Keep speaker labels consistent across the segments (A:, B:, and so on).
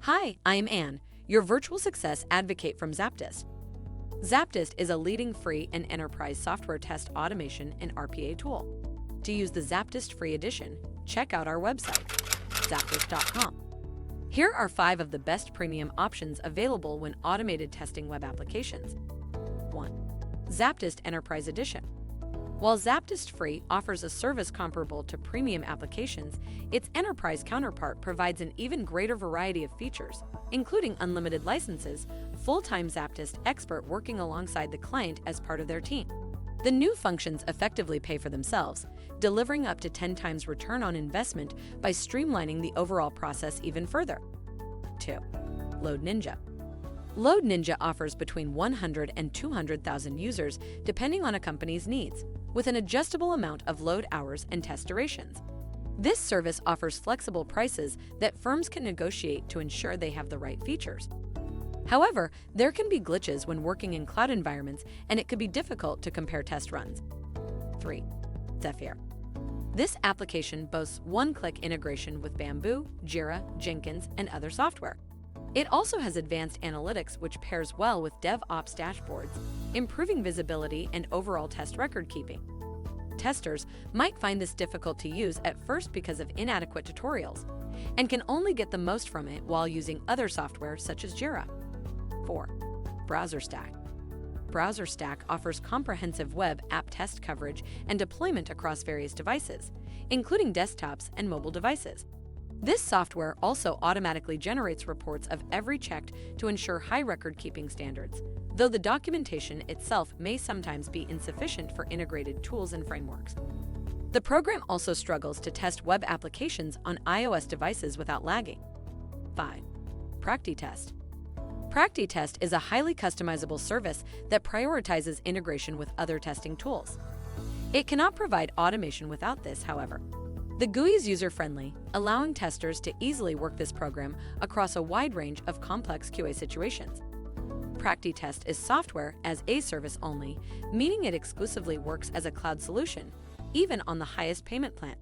A: Hi, I'm Anne, your virtual success advocate from ZAPTEST. ZAPTEST is a leading free and enterprise software test automation and RPA tool. To use the ZAPTEST free edition, check out our website, ZAPTEST.AI. Here are 5 of the best premium options available when automated testing web applications. 1. ZAPTEST Enterprise Edition. While ZAPTEST Free offers a service comparable to premium applications, its enterprise counterpart provides an even greater variety of features, including unlimited licenses, full-time ZAPTEST expert working alongside the client as part of their team. The new functions effectively pay for themselves, delivering up to 10 times return on investment by streamlining the overall process even further. 2. LoadNinja. LoadNinja offers between 100 and 200,000 users depending on a company's needs, with an adjustable amount of load hours and test durations. This service offers flexible prices that firms can negotiate to ensure they have the right features. However, there can be glitches when working in cloud environments, and it could be difficult to compare test runs. 3. Zephyr. This application boasts one-click integration with Bamboo, Jira, Jenkins, and other software. It also has advanced analytics which pairs well with DevOps dashboards, improving visibility and overall test record keeping. Testers might find this difficult to use at first because of inadequate tutorials, and can only get the most from it while using other software such as Jira. 4. BrowserStack. BrowserStack offers comprehensive web app test coverage and deployment across various devices, including desktops and mobile devices. This software also automatically generates reports of every checked to ensure high record-keeping standards, though the documentation itself may sometimes be insufficient for integrated tools and frameworks. The program also struggles to test web applications on iOS devices without lagging. 5. PractiTest. PractiTest is a highly customizable service that prioritizes integration with other testing tools. It cannot provide automation without this, however. The GUI is user-friendly, allowing testers to easily work this program across a wide range of complex QA situations. PractiTest is software as a service only, meaning it exclusively works as a cloud solution, even on the highest payment plan.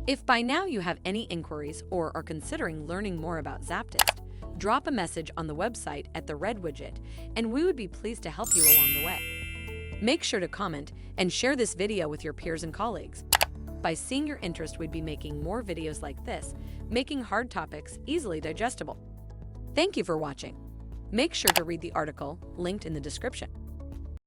A: If by now you have any inquiries or are considering learning more about ZAPTEST, drop a message on the website at the red widget, and we would be pleased to help you along the way. Make sure to comment and share this video with your peers and colleagues. By seeing your interest, we'd be making more videos like this, making hard topics easily digestible. Thank you for watching. Make sure to read the article linked in the description.